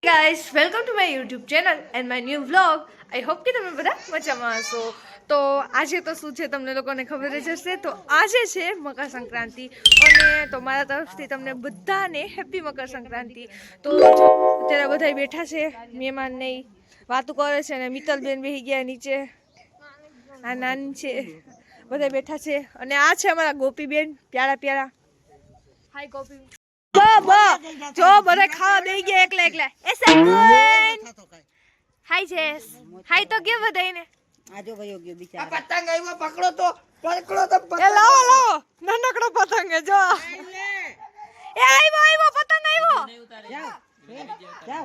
Guys welcome to my YouTube channel and my new vlog. I hope કે તમે બધા મજામાં હશો. તો આજે તો શું છે તમને લોકોને ખબર જ હશે. તો આજે છે મકર સંક્રાંતિ અને તો મારા તરફથી તમને બધાને હેપી મકર સંક્રાંતિ. તો જો અત્યારે બધા બેઠા છે, મહેમાન નહીં વાતો કરે છે અને મિત્તલબેન બેસી ગયા નીચે. આ નાની છે, બધા બેઠા છે અને આ છે અમારા ગોપીબેન પ્યારા પ્યારા. હાય ગોપી. જો બધા ખાવા બેસી ગયા એકલા એકલા. એ સકુન હાય જેસ હાય તો કેમ બધાને આજો ભાઈઓ ગયો બિચારા. આ પતંગ આવ્યો, પકડો તો એ લાવો નાનકડો પતંગ જો. એ આવ્યો પતંગ આવ્યો.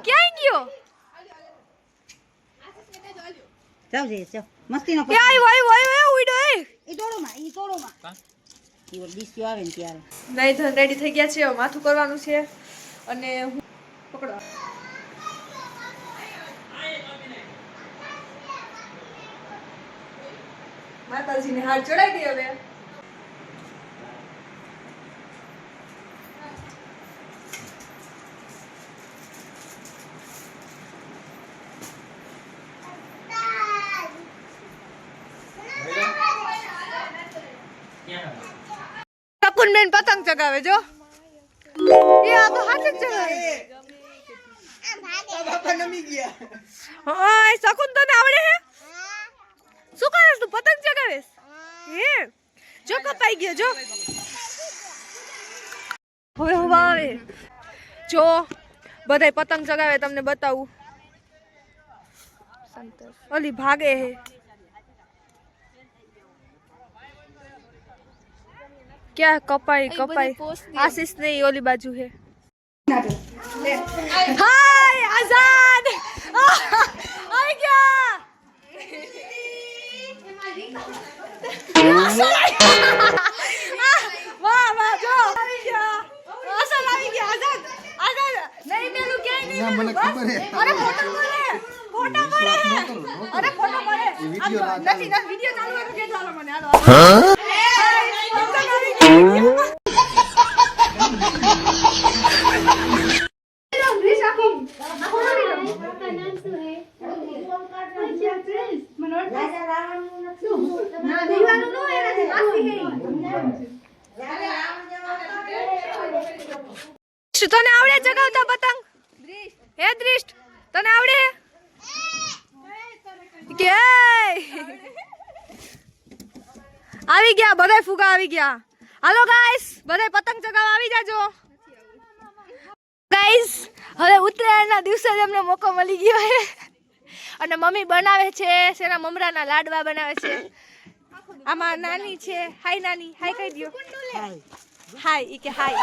ક્યાં ગયો? જાવ જઈએ જાવ મસ્તી નો. એ આવ્યો ઉડ્યો. ઈ તોડોમાં ઈ ડીસ્યો આવે ને ત્યારે નહીં ધન રેડી થઈ ગયા છે. માથું કરવાનું છે અને હું પકડો માતાજીને હાથ ચડાઈ દે. હવે શકુનબેન પતંગ ચગાવે જો. એ આ તો હાથ જ ચગાવે. બાપા નમી ગયા. ઓય શકુન તને આવડે હે? શું કરે તું? પતંગ ચગાવેસ? હે જો કપાઈ ગયો જો. હવે આવે જો બધાય પતંગ ચગાવે. તમને બતાવું. સંતોષ ઓલી ભાગે હે. क्या कपाई आशीष नहीं ओली बाजू है. हाय आजाद आ गया. वाह वाह जो આવી ગયા. અસલ આવી ગયા. આઝાદ નહીં મેલું કે નહીં. મને ખબર હે. અરે ફોટો પડે. અરે ફોટો પડે. નથી વિડિયો ચાલુ હતો કે ચાલો મને હાલો. તને આવડે ચગાવતા પતંગ? હે દ્રિષ્ટ તને આવડે કે? આવી ગયા બધાય ફુગા આવી ગયા. હાલો ગાઈસ બધાય પતંગ ચગાવવા આવી જાજો. ગાઈસ હવે ઉત્તરાયણના દિવસે જ અમને મોકો મળી ગયો છે અને મમ્મી બનાવે છે સેના મમરાના લાડવા બનાવે છે. આમાં નાની છે. હાય નાની હાય કહી દો. હાય ઈ કે હાય.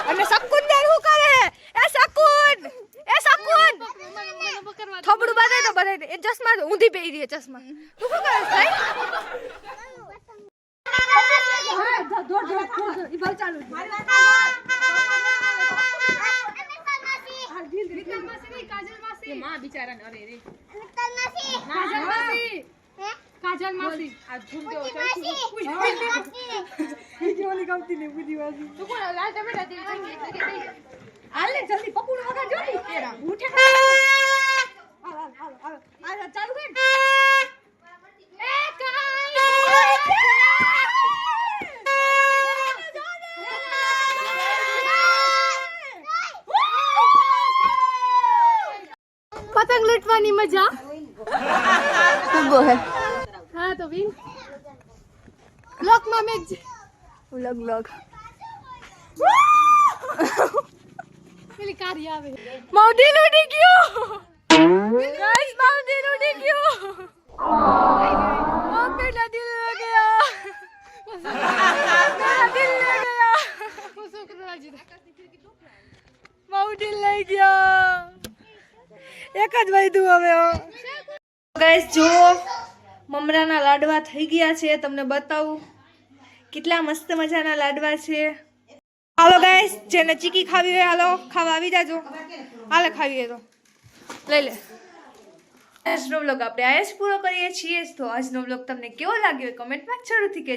અને શકુન ને શું કરે? એ શકુન થોબડું બાંધે તો બધાય એ ચશ્મા ઊંધી પહેરી દે ચશ્મા. તું શું કરે ભાઈ? કાજલ માસી આ ઝુમજો ઓલી ગમતી ને બુધી વાસી તું કોણ લાલ ટમેટા જેવી હાલે જલ્દી પકુડ વગર જો ની તેરા ઉઠે. હાલ ચાલુ કર. એ પતંગ લૂટવાની મજા ઉભો હે. હા તો વિન લોક માં મેક લગ પેલી કારી આવે. માઉડી લૂટી ગયો ગાઈસ. માઉડી લૂટી ગયો. मेरा दिल ले गया. માઉડી લઈ ગયા. એક જ વૈધું હવે. ગાઈસ જો મમરાના લાડવા થઈ ગયા છે. તમને બતાવું કેટલા મસ્ત મજાના લાડવા છે. હાલો ગાઈસ જેને ચીકી ખાવી હોય હાલો ખાવા આવી જાજો. હાલે ખાવી હોય તો લઈ લે. આજનો વ્લોગ આપણે આયા જ પૂરો કરીએ છીએ. તો આજનો વ્લોગ તમને કેવો લાગ્યો કમેન્ટમાં જરૂરથી કહેજો.